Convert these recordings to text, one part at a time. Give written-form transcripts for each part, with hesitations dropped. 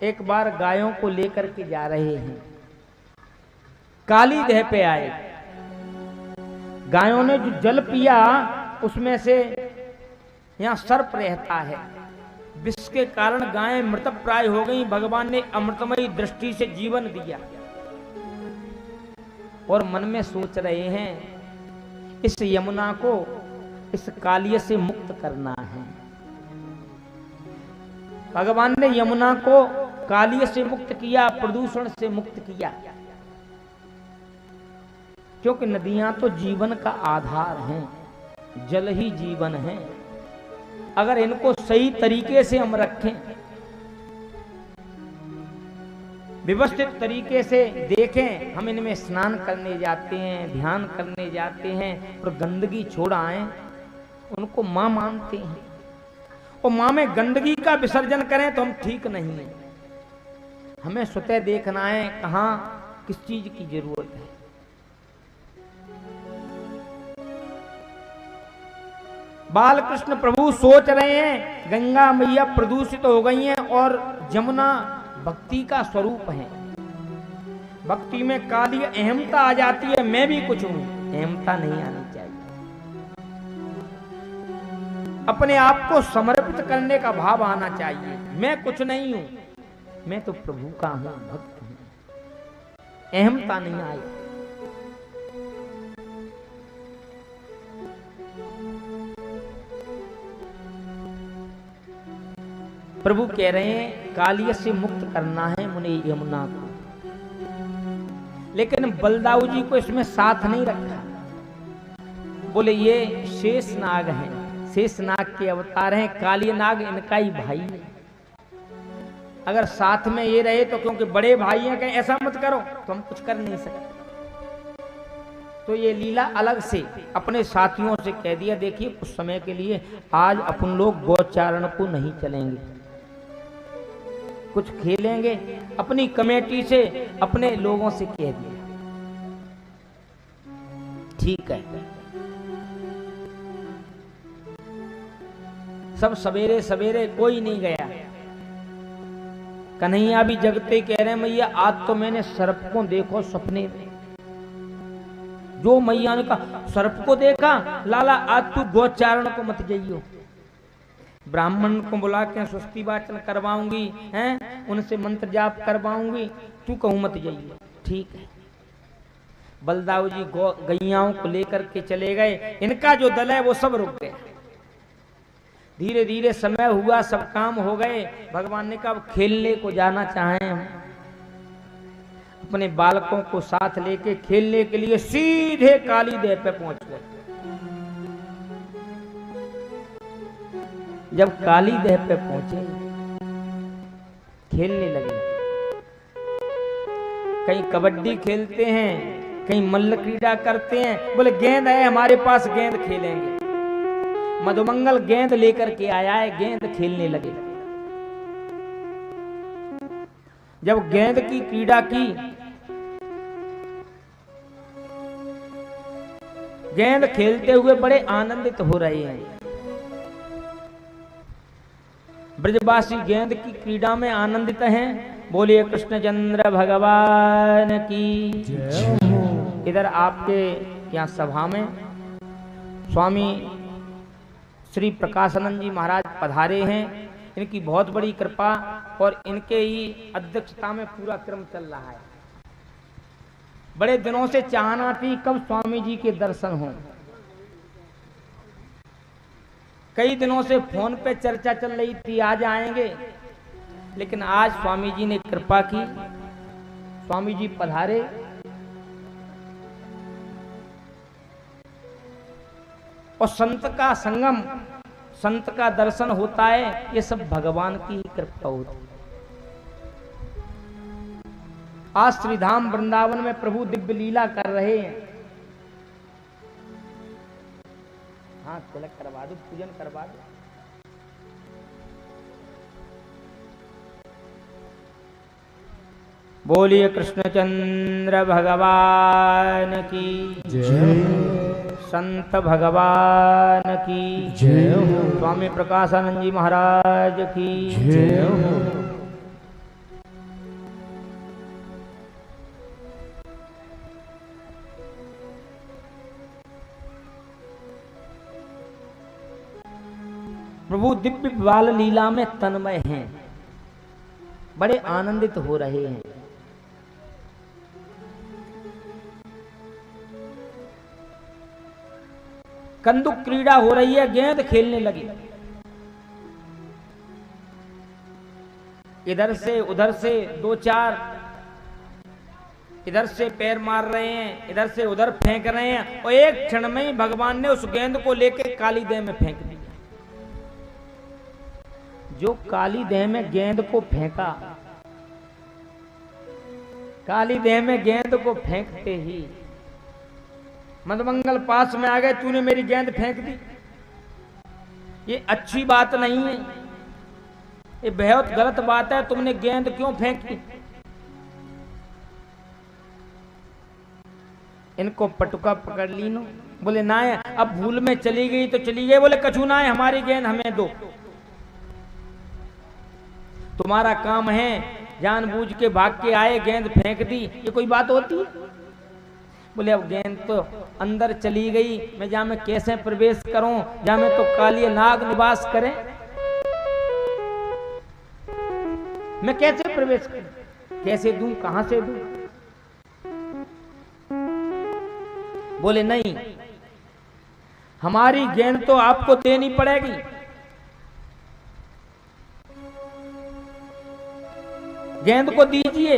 एक बार गायों को लेकर के जा रहे हैं, काली देह पे आए। गायों ने जो जल पिया उसमें से यहां सर्प रहता है, विष के कारण गायें मृतप्राय हो गई। भगवान ने अमृतमयी दृष्टि से जीवन दिया और मन में सोच रहे हैं इस यमुना को इस कालिय से मुक्त करना है। भगवान ने यमुना को कालिय से मुक्त किया, प्रदूषण से मुक्त किया, क्योंकि नदियां तो जीवन का आधार हैं, जल ही जीवन है। अगर इनको सही तरीके से हम रखें, व्यवस्थित तरीके से देखें, हम इनमें स्नान करने जाते हैं, ध्यान करने जाते हैं और गंदगी छोड़ आए, उनको मां मानते हैं और मां में गंदगी का विसर्जन करें तो हम ठीक नहीं है। हमें स्वतः देखना है कहां किस चीज की जरूरत है। बालकृष्ण प्रभु सोच रहे हैं गंगा मैया प्रदूषित हो गई हैं और जमुना भक्ति का स्वरूप है। भक्ति में काली अहमता आ जाती है, मैं भी कुछ हूं, अहमता नहीं आनी चाहिए। अपने आप को समर्पित करने का भाव आना चाहिए। मैं कुछ नहीं हूं, मैं तो प्रभु का हूं, भक्त हूं। अहमता नहीं आई। प्रभु कह रहे हैं कालिय से मुक्त करना है मुने यमुना को, लेकिन बलदाऊ जी को इसमें साथ नहीं रखा। बोले ये शेष नाग हैं, शेष नाग के अवतार हैं, काली नाग इनका ही भाई है। अगर साथ में ये रहे तो क्योंकि बड़े भाई हैं, कहीं ऐसा मत करो तो हम कुछ कर नहीं सकते। तो ये लीला अलग से अपने साथियों से कह दिया, देखिए कुछ समय के लिए आज अपन लोग गौचारण को नहीं चलेंगे, कुछ खेलेंगे। अपनी कमेटी से अपने लोगों से कह दिया, ठीक है। सब सवेरे सवेरे कोई नहीं गया। कन्हैया भी जगते कह रहे हैं मैया आज तो मैंने सर्प को देखो सपने में। जो मैया ने कहा सर्प को देखा, लाला आज तू गौचारण को मत जाइयो। ब्राह्मण को बुला के स्वस्ति वाचन करवाऊंगी, हैं उनसे मंत्र जाप करवाऊंगी, तू कहूं मत जाइए। ठीक है। बलदाऊ जी गैयाओं को लेकर के चले गए। इनका जो दल है वो सब रुक गया। धीरे धीरे समय हुआ, सब काम हो गए। भगवान ने कहा खेलने को जाना चाहें हम। अपने बालकों को साथ लेके खेलने के लिए सीधे काली देह पे पहुंच गए। जब काली देह पे पहुंचे खेलने लगे। कहीं कबड्डी खेलते हैं, कहीं मल्ल क्रीड़ा करते हैं। बोले गेंद है हमारे पास, गेंद खेलेंगे। मधुमंगल गेंद लेकर के आया है, गेंद खेलने लगे। जब गेंद की क्रीड़ा की, गेंद खेलते हुए बड़े आनंदित हो रहे हैं। ब्रजवासी गेंद की क्रीड़ा में आनंदित हैं। बोलिए कृष्णचंद्र भगवान की जय। इधर आपके यहाँ सभा में स्वामी श्री प्रकाशानंद जी महाराज पधारे हैं। इनकी बहुत बड़ी कृपा और इनके ही अध्यक्षता में पूरा क्रम चल रहा है। बड़े दिनों से चाहना थी कब स्वामी जी के दर्शन हों। कई दिनों से फोन पे चर्चा चल रही थी आज आएंगे, लेकिन आज स्वामी जी ने कृपा की, स्वामी जी पधारे। और संत का संगम, संत का दर्शन होता है, ये सब भगवान की कृपा होती है। आज श्रीधाम वृंदावन में प्रभु दिव्य लीला कर रहे हैं। हाँ तिलक करवा दो, पूजन करवा दो। बोलिए कृष्णचंद्र भगवान की जय। संत भगवान की जय हो। स्वामी प्रकाशानंद जी महाराज की जय हो। प्रभु दिव्य बाल लीला में तन्मय हैं, बड़े आनंदित हो रहे हैं। कंदुक क्रीड़ा हो रही है, गेंद खेलने लगी, इधर से उधर से दो चार, इधर से पैर मार रहे हैं, इधर से उधर फेंक रहे हैं, और एक क्षण में ही भगवान ने उस गेंद को लेकर काली देह में फेंक दिया। जो काली देह में गेंद को फेंका, काली देह में गेंद को फेंकते ही मदमंगल पास में आ गए, तूने मेरी गेंद फेंक दी, ये अच्छी बात नहीं है, ये बहुत गलत बात है, तुमने गेंद क्यों फेंकी? इनको पटुका पकड़ ली नो, बोले ना है, अब भूल में चली गई तो चली गई, बोले कछु ना है, हमारी गेंद हमें दो, तुम्हारा काम है, जानबूझ के भाग के आए, गेंद फेंक दी, ये कोई बात होती है? बोले अब गेंद तो अंदर चली गई, मैं जहां में कैसे प्रवेश करूं, जहां में तो काली नाग निवास करें, मैं कैसे प्रवेश करूं, कैसे दूं, कहां से दूं? बोले नहीं, हमारी गेंद तो आपको देनी पड़ेगी। गेंद को दीजिए।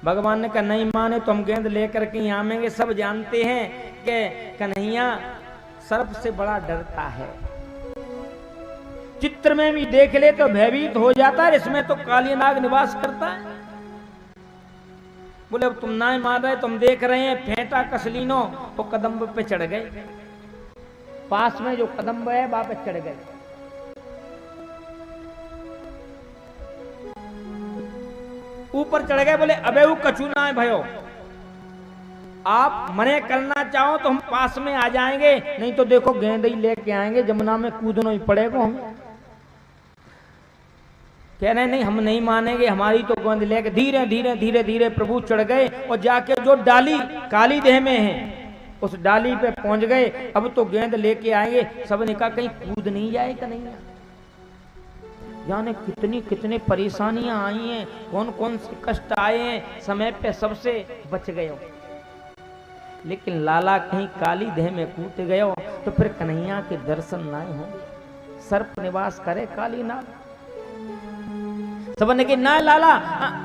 भगवान ने कहा नहीं माने तो हम गेंद लेकर के यहाँ आएंगे। सब जानते हैं कि कन्हैया सर्प से बड़ा डरता है, चित्र में भी देख ले तो भयभीत हो जाता है, इसमें तो काली नाग निवास करता है। बोले अब तुम ना मार रहे, तुम देख रहे हैं, फेंटा कसलीनो तो कदम्ब पे चढ़ गए, पास में जो कदम्ब है वहां पे चढ़ गए। ऊपर चढ़ गए, बोले अबे वो कछु ना है भयो, आप मने करना चाहो तो हम पास में आ जाएंगे, नहीं तो देखो गेंद ही लेके आएंगे, जमुना में कूदना ही पड़ेगा हमें। कह रहे नहीं हम नहीं मानेंगे, हमारी तो गेंद लेके धीरे धीरे धीरे धीरे प्रभु चढ़ गए और जाके जो डाली काली देह में है उस डाली पे पहुंच गए। अब तो गेंद लेके आएंगे। सब ने कहा कहीं कूद नहीं जाए कन्हैया, जाने कितनी कितनी परेशानियां आई हैं, कौन कौन से कष्ट आए हैं, समय पे सबसे बच गए हो। लेकिन लाला कहीं काली देह में कूद गए हो तो फिर कन्हैया के दर्शन ना होंगे, सर्प निवास करे काली नाग। सबने कहा ना लाला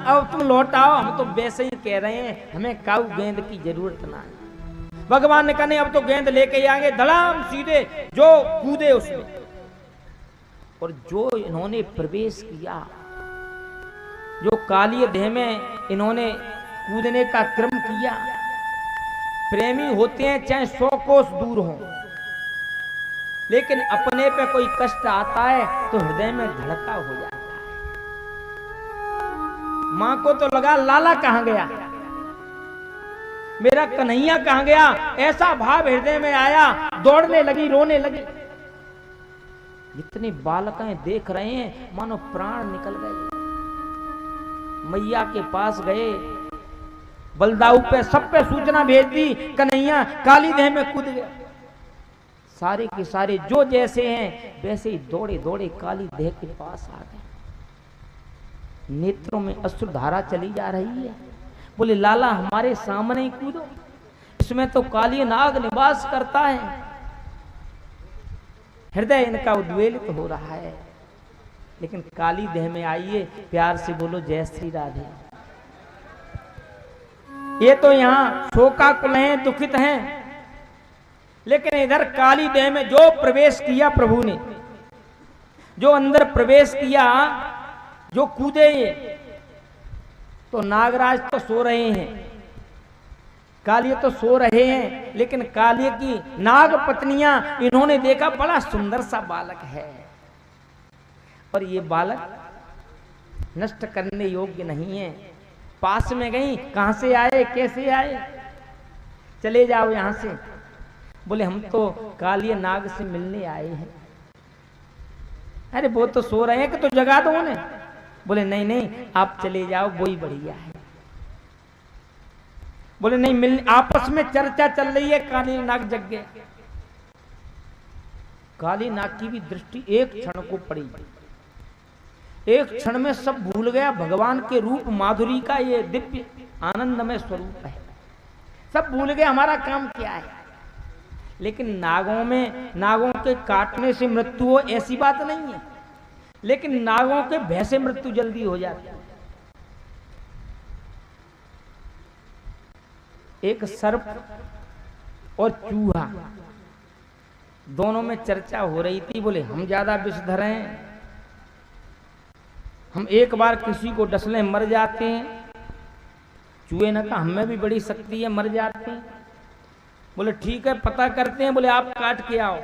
अब तुम लौट आओ, हम तो वैसे ही कह रहे हैं, हमें काऊ गेंद की जरूरत ना है। भगवान ने कहा नहीं अब तो गेंद लेके आएंगे, धड़ाम सीधे जो कूदे उसमें। और जो इन्होंने प्रवेश किया, जो काली देह में इन्होंने कूदने का क्रम किया, प्रेमी होते हैं चाहे 100 कोस दूर हो, लेकिन अपने पे कोई कष्ट आता है तो हृदय में धड़का हो जाता है। मां को तो लगा लाला कहां गया, मेरा कन्हैया कहां गया, ऐसा भाव हृदय में आया, दौड़ने लगी, रोने लगी। इतने बालकें देख रहे हैं मानो प्राण निकल गए। मैया के पास गए, बलदाऊ पे सब पे सूचना भेज दी, कन्हैया काली देह में कूद गया। सारे के सारे जो जैसे हैं वैसे ही दौड़े दौड़े काली देह के पास आ गए। नेत्रों में अश्रुधारा चली जा रही है। बोले लाला हमारे सामने ही कूदो, इसमें तो काली नाग निवास करता है। हृदय इनका उद्वेलित हो रहा है, लेकिन काली देह में आइए, प्यार से बोलो जय श्री राधे। ये तो यहाँ शोकाकुल हैं, दुखित हैं, लेकिन इधर काली देह में जो प्रवेश किया प्रभु ने, जो अंदर प्रवेश किया, जो कूदे, तो नागराज तो सो रहे हैं, कालिये तो सो रहे हैं, लेकिन कालिये की नाग पत्नियां इन्होंने देखा बड़ा सुंदर सा बालक है और ये बालक नष्ट करने योग्य नहीं है। पास में गई, कहां से आए, कैसे आए, चले जाओ यहां से। बोले हम तो कालिये नाग से मिलने आए हैं। अरे वो तो सो रहे हैं कि तो जगा दो उन्हें। बोले नहीं नहीं आप चले जाओ, वही बढ़िया है। बोले नहीं मिल, आपस में चर्चा चल रही है, काली नाग जग गया। काली नाग की भी दृष्टि एक क्षण को पड़ी, एक क्षण में सब भूल गया भगवान के रूप माधुरी का ये दिव्य आनंदमय स्वरूप है, सब भूल गए हमारा काम क्या है। लेकिन नागों के काटने से मृत्यु हो ऐसी बात नहीं है, लेकिन नागों के भय से मृत्यु जल्दी हो जाती है। एक सर्प और चूहा दोनों में चर्चा हो रही थी। बोले हम ज्यादा विषधर हैं, हम एक बार किसी को डस लें मर जाते हैं। चूहे ने कहा हमें भी बड़ी शक्ति है, मर जाते हैं। बोले ठीक है पता करते हैं। बोले आप काट के आओ।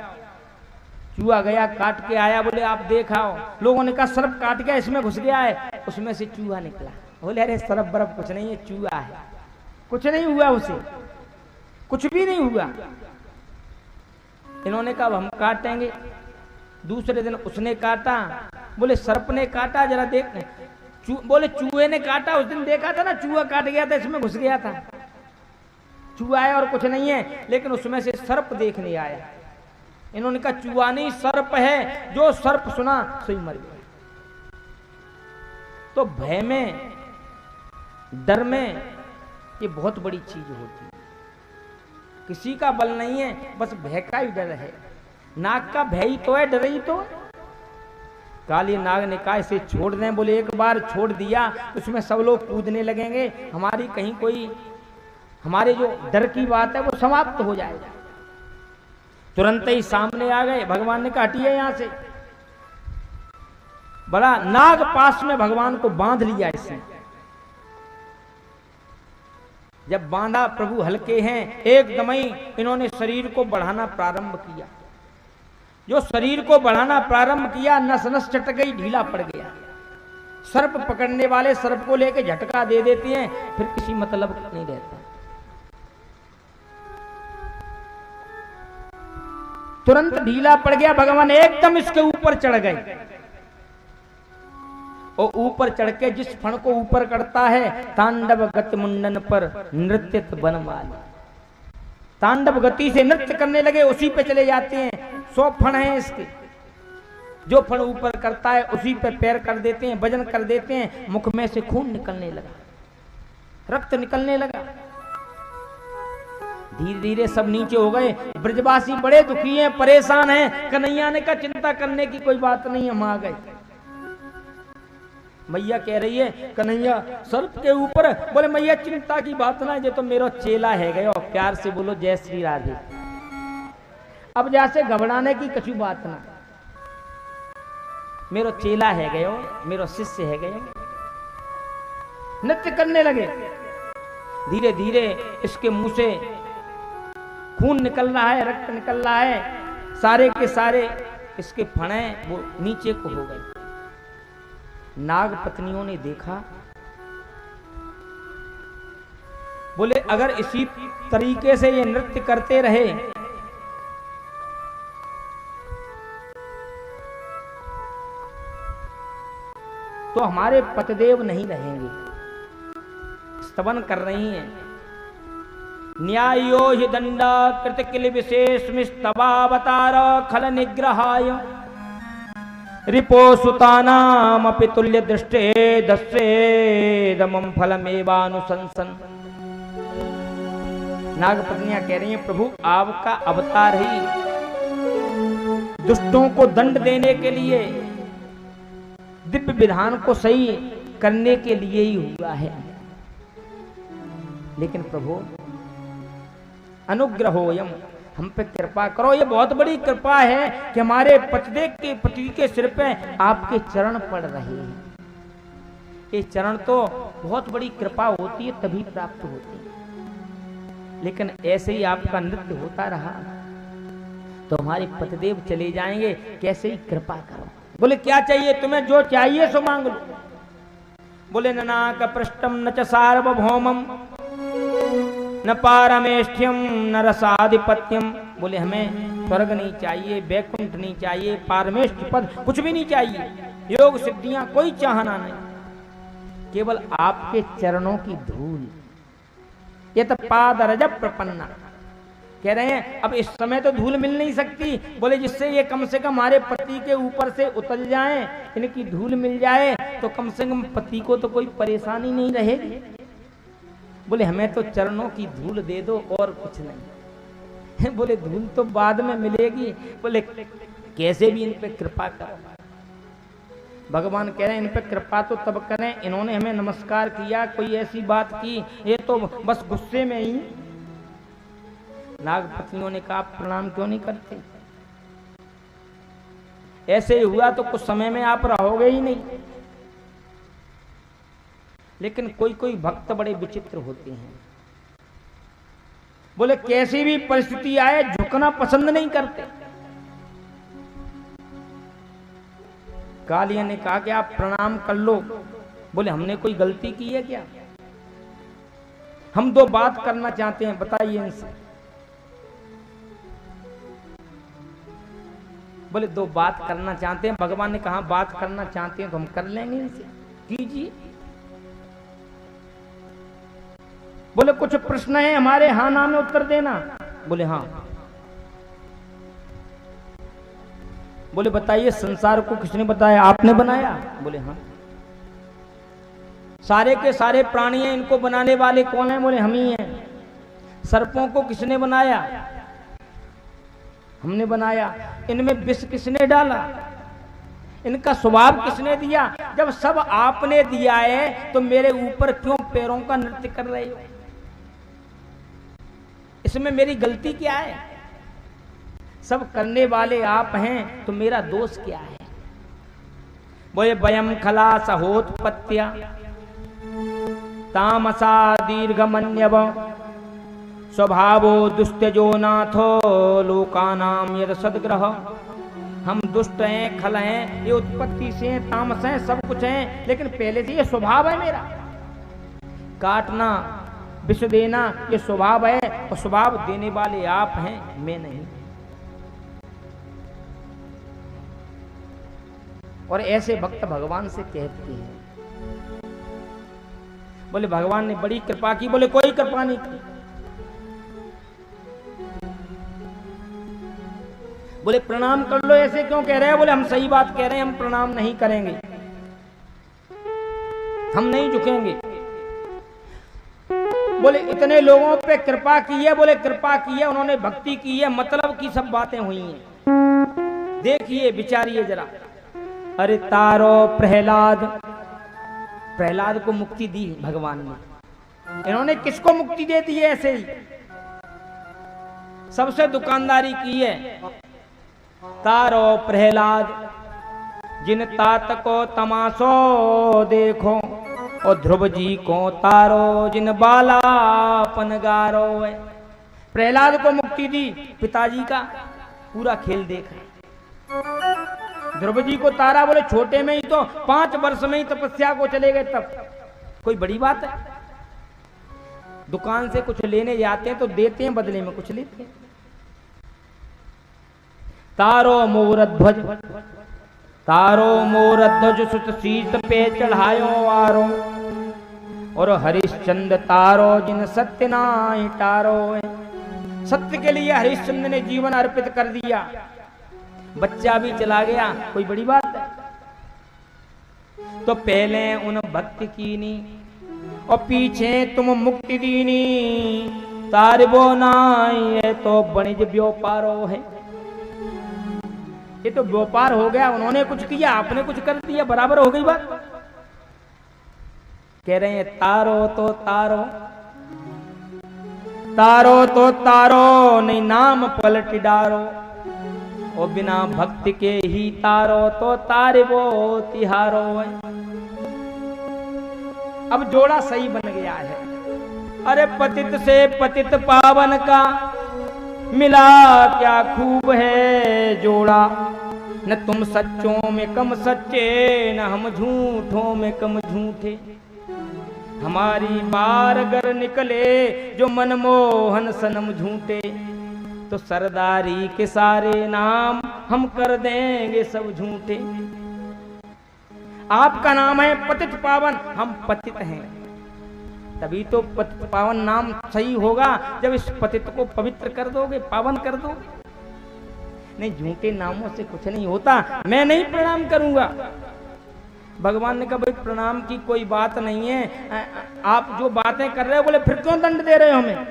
चूहा गया काट के आया। बोले आप देखाओ। लोगों ने कहा सर्प काट गया, इसमें घुस गया है। उसमें से चूहा निकला। बोले अरे सर्प बर्फ कुछ नहीं है, चूहा है, कुछ नहीं हुआ, उसे कुछ भी नहीं हुआ। इन्होंने कहा हम काटेंगे। दूसरे दिन उसने काटा। बोले सर्प ने काटा, जरा देख। बोले चूहे ने काटा, उस दिन देखा था ना, चूहा काट गया था, इसमें घुस गया था। चूहा है और कुछ नहीं है, लेकिन उसमें से सर्प देखने आया। इन्होंने कहा चूहा नहीं सर्प है, जो सर्प सुना सही मर गया। तो भय में, डर में ये बहुत बड़ी चीज होती है। किसी का बल नहीं है, बस भय का ही डर है। नाग का भय ही तो है, डर ही तो है। काली नाग ने कहा इसे छोड़ दें। बोले एक बार छोड़ दिया उसमें सब लोग कूदने लगेंगे, हमारी कहीं कोई, हमारे जो डर की बात है वो समाप्त हो जाएगा। तुरंत ही सामने आ गए। भगवान ने कहा हटिए यहां से। बड़ा नाग पास में भगवान को बांध लिया इसने। जब बांधा, प्रभु हल्के हैं, एकदम ही इन्होंने शरीर को बढ़ाना प्रारंभ किया। जो शरीर को बढ़ाना प्रारंभ किया, नस नस चट गई, ढीला पड़ गया। सर्प पकड़ने वाले सर्प को लेके झटका दे देते हैं, फिर किसी मतलब नहीं रहता। तुरंत ढीला पड़ गया। भगवान एकदम इसके ऊपर चढ़ गए और ऊपर चढ़ के जिस फण को ऊपर करता है, तांडव गति मुंडन पर नृत्यत बनवाली, तांडव गति से नृत्य करने लगे, उसी पे चले जाते हैं। 100 फण हैं इसके। जो फण ऊपर करता है उसी पे पैर कर देते हैं, वजन कर देते हैं। मुख में से खून निकलने लगा, रक्त निकलने लगा। धीरे धीरे सब नीचे हो गए। ब्रजवासी बड़े दुखी हैं, परेशान हैं। कन्हैया ने कहा चिंता करने की कोई बात नहीं, हम आ गए। मैया कह रही है कन्हैया सर्प के ऊपर। बोले मैया चिंता की बात ना, ये तो मेरा चेला है गयो। प्यार से बोलो जय श्री राधे। अब जैसे घबराने की कछु बात ना, मेरो चेला है गयो, मेरो शिष्य है गयो। नृत्य करने लगे। धीरे धीरे इसके मुंह से खून निकल रहा है, रक्त निकल रहा है। सारे के सारे इसके फणे वो नीचे को हो गए। नाग पत्नियों ने देखा। बोले अगर इसी तरीके से ये नृत्य करते रहे तो हमारे पतिदेव नहीं रहेंगे। स्तवन कर रही हैं। न्यायो हि दंडा कृत किल विशेष मिस्तवावतार खल निग्रहाय रिपो सुतानाम अपि तुल्य दृष्टे दस्येदमं फलमेवानुशंसन। नाग पत्नियां कह रही हैं प्रभु आपका अवतार ही दुष्टों को दंड देने के लिए, दिव्य विधान को सही करने के लिए ही हुआ है। लेकिन प्रभु अनुग्रहोयम, हम पे कृपा करो। ये बहुत बड़ी कृपा है कि हमारे पति के सिर पे आपके चरण पड़ रहे हैं। ये चरण तो बहुत बड़ी कृपा होती है, तभी प्राप्त होती है। लेकिन ऐसे ही आपका नृत्य होता रहा तो हमारे पतिदेव चले जाएंगे। कैसे ही कृपा करो। बोले क्या चाहिए तुम्हें? जो चाहिए सो मांग लो। बोले ननाक पृष्ठम न च सार्वभौमम न पारमेष्ठ्यम न रसाधिपत्यम। बोले हमें स्वर्ग नहीं चाहिए, वैकुंठ नहीं चाहिए, पारमेष्ठ पद कुछ भी नहीं चाहिए, योग सिद्धियां कोई चाहना नहीं, केवल आपके चरणों की धूल। ये तो पाद रज प्रपन्ना, कह रहे हैं अब इस समय तो धूल मिल नहीं सकती, बोले जिससे ये कम से कम हमारे पति के ऊपर से उतर जाएं, इनकी धूल मिल जाए तो कम से कम पति को तो कोई परेशानी नहीं रहेगी। बोले हमें तो चरणों की धूल दे दो और कुछ नहीं। बोले धूल तो बाद में मिलेगी, बोले कैसे भी इन पे कृपा करो। भगवान कह रहे हैं इन पे कृपा तो तब करें, इन्होंने हमें नमस्कार किया, कोई ऐसी बात की, ये तो बस गुस्से में ही। नागपत्नियों ने कहा प्रणाम क्यों नहीं करते, ऐसे ही हुआ तो कुछ समय में आप रहोगे ही नहीं। लेकिन कोई कोई भक्त बड़े विचित्र होते हैं, बोले कैसी भी परिस्थिति आए झुकना पसंद नहीं करते। कालिया ने कहा कि आप प्रणाम कर लो। बोले हमने कोई गलती की है क्या, हम दो बात करना चाहते हैं, बताइए इनसे। बोले दो बात करना चाहते हैं। भगवान ने कहा बात करना चाहते हैं तो हम कर लेंगे इनसे, कीजिए। बोले कुछ प्रश्न है हमारे, हाँ ना में उत्तर देना। बोले हाँ। बोले बताइए संसार को किसने बताया, आपने बनाया। बोले हाँ। सारे के सारे प्राणी हैं, इनको बनाने वाले कौन है। बोले हम ही हैं। सर्पों को किसने बनाया, हमने बनाया। इनमें विष किसने डाला, इनका स्वभाव किसने दिया। जब सब आपने दिया है तो मेरे ऊपर क्यों पैरों का नृत्य कर रहे हो, इसमें मेरी गलती क्या है। सब करने वाले आप हैं तो मेरा दोष क्या है। बोले वयम खला सहोत्पत्त्या तामसा दीर्घमन्यव स्वभावो दुष्टजो नाथो लोकानाम यद सदग्रह। हम दुष्ट हैं, खल हैं, ये उत्पत्ति से हैं, तामस हैं, सब कुछ हैं, लेकिन पहले से ये स्वभाव है मेरा। काटना विष देना ये स्वभाव है, और स्वभाव देने वाले आप हैं, मैं नहीं। और ऐसे भक्त भगवान से कहते हैं। बोले भगवान ने बड़ी कृपा की। बोले कोई कृपा नहीं की। बोले प्रणाम कर लो, ऐसे क्यों कह रहे हैं। बोले हम सही बात कह रहे हैं, हम प्रणाम नहीं करेंगे, हम नहीं झुकेंगे। बोले इतने लोगों पे कृपा की है। बोले कृपा की है, उन्होंने भक्ति की है, मतलब की सब बातें हुई हैं। देखिए विचारिए जरा। अरे तारो प्रहलाद, प्रहलाद को मुक्ति दी भगवान ने। इन्होंने किसको मुक्ति दे दी है ऐसे ही, सबसे दुकानदारी की है। तारो प्रहलाद जिन तात को तमाशो देखो, और ध्रुव जी को तारो जिन बालापन गारो है। प्रहलाद को मुक्ति दी, पिताजी का पूरा खेल देखा। ध्रुव जी को तारा, बोले छोटे में ही तो 5 वर्ष में ही तपस्या को चले गए, तब कोई बड़ी बात है। दुकान से कुछ लेने जाते हैं तो देते हैं, बदले में कुछ लेते हैं। तारो मोरध्वज, तारो मोरध्वज सुत सीत पे चढ़ायो वारो, और हरिश्चंद्र तारो जिन सत्य नाय टारो है। सत्य के लिए हरिश्चंद्र ने जीवन अर्पित कर दिया, बच्चा भी चला गया, कोई बड़ी बात है। तो पहले उन भक्ति कीनी और पीछे तुम मुक्ति दीनी, तारबो नाई है तो वणिज व्यापारो है। ये तो व्यापार हो गया, उन्होंने कुछ किया, आपने कुछ कर दिया, बराबर हो गई बात। कह रहे हैं तारो तो तारो, तारो तो तारो नहीं नाम पलट डारो, और बिना भक्ति के ही तारो तो तारबो तिहारो है। अब जोड़ा सही बन गया है। अरे पतित से पतित पावन का मिला क्या खूब है जोड़ा, न तुम सच्चों में कम सच्चे, न हम झूठों में कम झूठे। हमारी बार अगर निकले जो मनमोहन सनम झूठे, तो सरदारी के सारे नाम हम कर देंगे सब झूठे। आपका नाम है पतित पावन, हम पतित हैं। तभी तो पतित पावन नाम सही होगा जब इस पतित को पवित्र कर दोगे, पावन कर दोगे। नहीं, झूठे नामों से कुछ नहीं होता। मैं नहीं प्रणाम करूंगा। भगवान ने कहा भाई प्रणाम की कोई बात नहीं है, आप जो बातें कर रहे हो, बोले फिर क्यों दंड दे रहे हो हमें,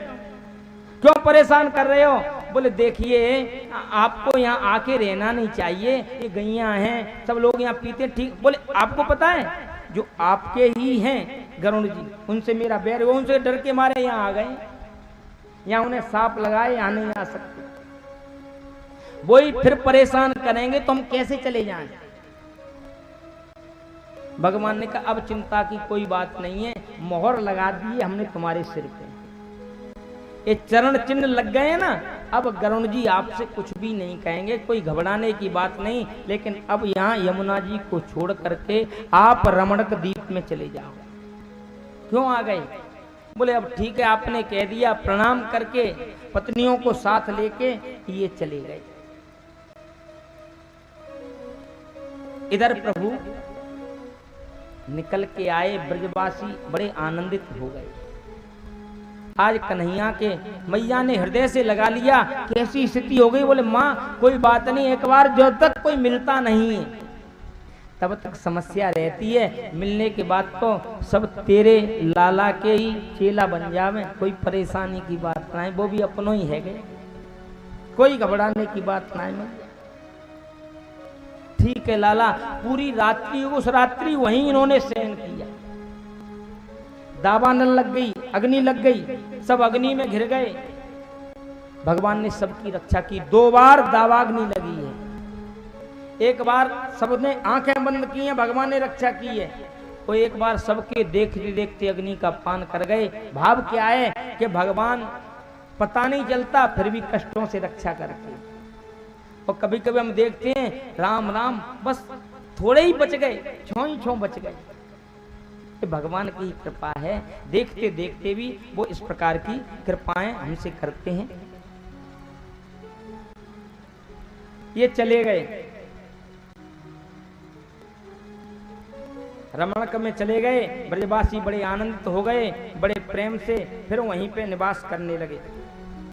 क्यों परेशान कर रहे हो? बोले देखिए आपको यहाँ आके रहना नहीं चाहिए, ये गैया हैं, सब लोग यहाँ पीते, ठीक। बोले आपको पता है जो आपके ही हैं गरुड़ जी, उनसे मेरा बैर, वो उनसे डर के मारे यहाँ आ गए, यहाँ उन्हें सांप लगाए, यहाँ नहीं आ सकते। वही फिर परेशान करेंगे तो हम कैसे चले जाएं? भगवान ने कहा अब चिंता की कोई बात नहीं है, मोहर लगा दी है हमने तुम्हारे सिर पे, ये चरण चिन्ह लग गए हैं ना, अब गरुड़ जी आपसे कुछ भी नहीं कहेंगे, कोई घबराने की बात नहीं। लेकिन अब यहाँ यमुना जी को छोड़ करके आप रमणक द्वीप में चले जाओ। क्यों आ गए? बोले अब ठीक है, आपने कह दिया, प्रणाम करके पत्नियों को साथ लेके ये चले गए। इधर प्रभु निकल के आए, ब्रजवासी बड़े आनंदित हो गए। आज कन्हैया के मैया ने हृदय से लगा लिया, कैसी स्थिति हो गई? बोले माँ कोई बात नहीं, एक बार जब तक कोई मिलता नहीं है तब तक समस्या रहती है, मिलने के बाद तो सब तेरे लाला के ही चेला बन जावे, कोई परेशानी की बात नहीं, वो भी अपनों ही है गए, कोई घबराने की बात नहीं। ठीक है लाला, पूरी रात्रि, उस रात्रि वहीं इन्होंने शयन किया। दावानल लग गई, अग्नि लग गई, सब अग्नि में घिर गए। भगवान ने सबकी रक्षा की। 2 बार दावाग्नि लगी है, एक बार सबने आंखें बंद की हैं, भगवान ने रक्षा की है, और एक बार सबके देखते देखते अग्नि का पान कर गए। भाव क्या है कि भगवान पता नहीं चलता फिर भी कष्टों से रक्षा करते। और कभी कभी हम देखते हैं राम राम बस थोड़े ही बच गए, छो ही छो बच गए। भगवान की कृपा है, देखते देखते भी वो इस प्रकार की कृपाएं हमसे करते हैं। ये चले गए, रमणक में चले गए। ब्रजवासी बड़े आनंदित हो गए, बड़े प्रेम से फिर वहीं पे निवास करने लगे।